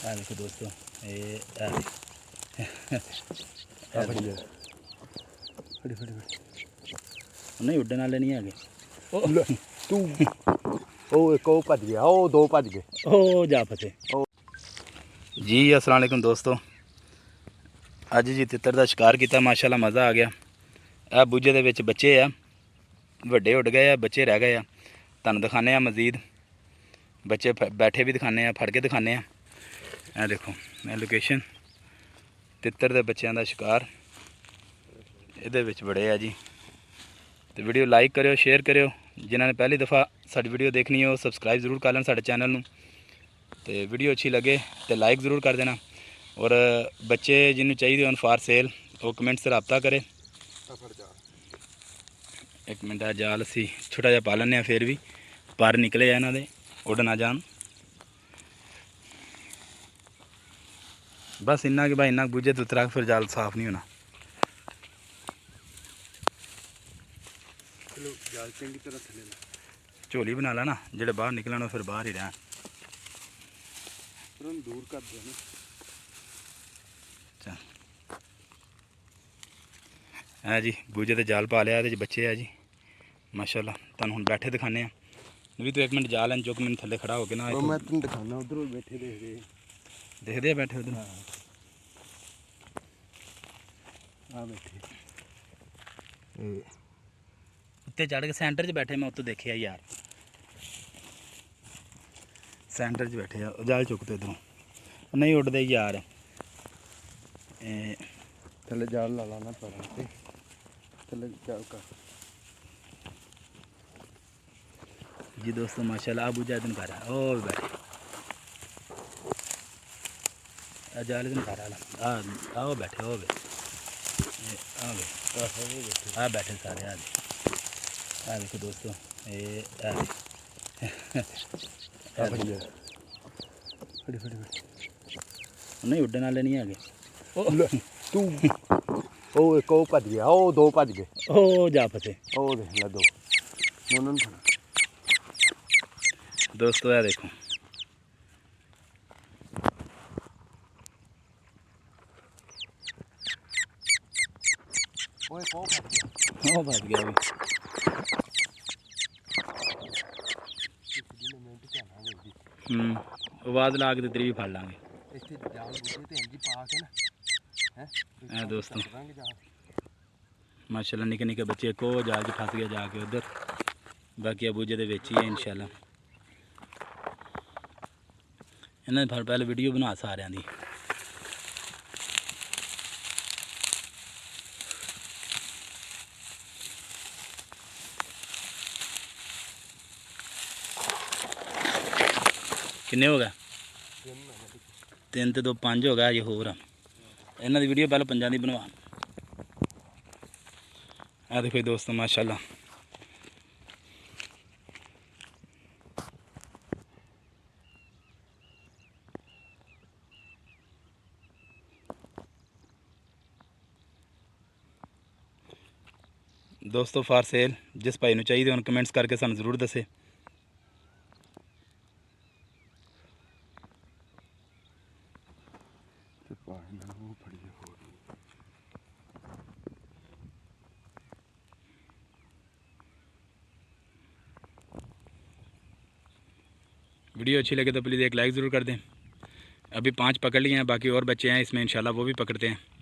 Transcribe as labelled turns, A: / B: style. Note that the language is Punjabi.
A: देखो दोस्तों ये नहीं उड़ने वाले नहीं है
B: तू ਉਹ ਇੱਕ ਉਹ ਭੱਜ ਗਿਆ ਉਹ ਦੋ ਭੱਜ ਗਏ
A: ਉਹ ਜਾ ਫਤੇ ਜੀ। अस्सलाम वालेकुम दोस्तों, ਅੱਜ ਜੀ ਤਿੱਤਰ ਦਾ ਸ਼ਿਕਾਰ ਕੀਤਾ, ਮਾਸ਼ਾਅੱਲਾ ਮਜ਼ਾ ਆ ਗਿਆ। ਇਹ ਬੂਝੇ ਦੇ ਵਿੱਚ ਬੱਚੇ ਆ, ਵੱਡੇ ਉੱਡ ਗਏ ਆ, ਬੱਚੇ ਰਹਿ ਗਏ ਆ। ਤੁਹਾਨੂੰ ਦਿਖਾਉਂਦੇ ਆ ਮਜ਼ੀਦ ਬੱਚੇ ਬੈਠੇ ਵੀ ਦਿਖਾਉਂਦੇ ਆ, ਫੜ ਕੇ ਦਿਖਾਉਂਦੇ ਆ। ਇਹ ਦੇਖੋ ਇਹ ਲੋਕੇਸ਼ਨ ਤਿੱਤਰ ਦੇ ਬੱਚਿਆਂ ਦਾ ਸ਼ਿਕਾਰ ਇਹਦੇ ਵਿੱਚ ਬੜੇ ਆ ਜੀ। ਤੇ ਵੀਡੀਓ ਲਾਈਕ ਕਰਿਓ, ਸ਼ੇਅਰ ਕਰਿਓ। ਜਿਨ੍ਹਾਂ ਨੇ ਪਹਿਲੀ ਦਫਾ ਸਾਡੀ ਵੀਡੀਓ ਦੇਖਣੀ ਹੈ ਉਹ ਸਬਸਕ੍ਰਾਈਬ ਜ਼ਰੂਰ ਕਰ ਲੈਣ ਸਾਡੇ ਚੈਨਲ ਨੂੰ। ਤੇ ਵੀਡੀਓ ਅੱਛੀ ਲੱਗੇ ਤੇ ਲਾਈਕ ਜ਼ਰੂਰ ਕਰ ਦੇਣਾ। ਔਰ ਬੱਚੇ ਜਿਹਨੂੰ ਚਾਹੀਦੇ ਹੋਣ ਫਾਰ ਸੇਲ ਉਹ ਕਮੈਂਟ ਸੇ ਰਾਬਤਾ ਕਰੇ। ਇੱਕ ਮਿੰਟ ਆ ਜਾਲ ਅਸੀਂ ਛੋਟਾ ਜਿਹਾ ਪਾ ਲੈਂਦੇ ਹਾਂ, ਫਿਰ ਵੀ ਪਰ ਨਿਕਲੇ ਆ ਇਹਨਾਂ ਦੇ, ਉੱਡ ਨਾ ਜਾਣ। ਬਸ ਇੰਨਾ ਕਿ ਭਾਈ ਇੰਨਾ ਬੂਝੇ ਤੋਂ ਉਤਰਾ ਫਿਰ ਜਾਲ ਸਾਫ਼ ਨਹੀਂ ਹੋਣਾ।
B: ਜਾਲ ਚੰਗੀ ਤਰ੍ਹਾਂ ਥੱਲੇ
A: ਝੋਲੀ ਬਣਾ ਲਾ ਨਾ, ਜਿਹੜੇ ਬਾਹਰ ਨਿਕਲਣ ਉਹ ਫਿਰ ਬਾਹਰ ਹੀ ਰਹਿਣ।
B: ਫਿਰ ਉਹਨੂੰ ਦੂਰ ਕਰ ਦੇ ਨਾ।
A: ਅੱਛਾ ਹੈ ਜੀ, ਬੂਝੇ ਤੇ ਜਾਲ ਪਾ ਲਿਆ, ਇਹਦੇ 'ਚ ਬੱਚੇ ਆ ਜੀ ਮਾਸ਼ਾਅੱਲਾ। ਤੁਹਾਨੂੰ ਹੁਣ ਬੈਠੇ ਦਿਖਾਉਂਦੇ ਆ। ਵੀ ਤੂੰ ਇੱਕ ਮਿੰਟ ਜਾਲ ਐਨ ਚੁੱਕ, ਮੈਨੂੰ ਥੱਲੇ ਖੜਾ ਹੋ ਕੇ ਨਾ
B: ਮੈਂ ਤੈਨੂੰ ਦਿਖਾਉਣਾ। ਉੱਧਰੋਂ ਬੈਠੇ ਦੇਖਦੇ
A: ਆ ਬੈਠੇ ਉਧਰ।
B: ਆ ਬੈਠੇ
A: ਉੱਤੇ ਚੜ੍ਹ ਕੇ ਸੈਂਟਰ 'ਚ ਬੈਠੇ, ਮੈਂ ਉੱਤੋਂ ਦੇਖਿਆ ਯਾਰ, ਸੈਂਟਰ 'ਚ ਬੈਠੇ ਆ। ਜਾਲ ਚੁੱਕ ਤੇ ਇੱਧਰੋਂ ਨਹੀਂ ਉੱਡਦੇ ਯਾਰ।
B: ਥੱਲੇ ਜਾਲ ਲਾ ਨਾ ਪੈਰਾਂ ਤੇ, ਥੱਲੇ ਜਾਲ ਕਰ
A: जी दोस्तों माशाल्लाह। अब बुझा दिन कर रहा ओ बैठे जाल दिन कर रहा आओ बैठे हो आ बैठे सारे आ देखो दोस्तों ये नहीं उड़ने वाले नहीं है
B: ਤੂੰ ਉਹ ਇੱਕ ਉਹ ਭੱਜ ਗਿਆ ਉਹ ਦੋ ਭੱਜ ਗਏ
A: ओ जा फते
B: ਉਹ ਦੇਖ ਲੈ ਦੋ ਉਹਨਾਂ ਨੂੰ ਫੜਾ।
A: दोस्तों यार देखो
B: ओए को
A: फट गया भी। आवाज ला के तेरी भी फड़ लांगे।
B: ਇੱਥੇ ਜਾਲ ਬੁੱਝੇ ਤੇ ਇੰਜੀ ਪਾ ਕੇ ਨਾ
A: है दोस्तों माशाल्लाह निके निके बच्चे को जाल च फस गया जाके उधर। बाकी अबूजे दे विच ही है इंशाल्लाह। इन्हें फिर पहले वीडियो बना सारिਆਂ ਦੀ। किन्ने हो गए? 3 ਤੇ 2 5 ਹੋ ਗਿਆ ਅਜੇ ਹੋਰ। ਇਹਨਾਂ ਦੀ ਵੀਡੀਓ ਪਹਿਲਾਂ ਪੰਜਾਂ ਦੀ ਬਣਵਾ। ਆ ਦੇਖੋ ਦੋਸਤੋ ਮਾਸ਼ਾਅੱਲਾ ਦੋਸਤੋ ਫਾਰ ਸੇਲ ਜਿਸ ਭਾਈ ਨੂੰ ਚਾਹੀਦੇ ਹੋਣ ਕਮੈਂਟਸ ਕਰਕੇ ਸਾਨੂੰ ਜ਼ਰੂਰ ਦੱਸੇ। वीडियो अच्छी लगे तो प्लीज़ एक लाइक ज़रूर कर दें। अभी 5 पकड़ लिए हैं, बाकी और बच्चे हैं इसमें इंशाल्लाह वो भी पकड़ते हैं।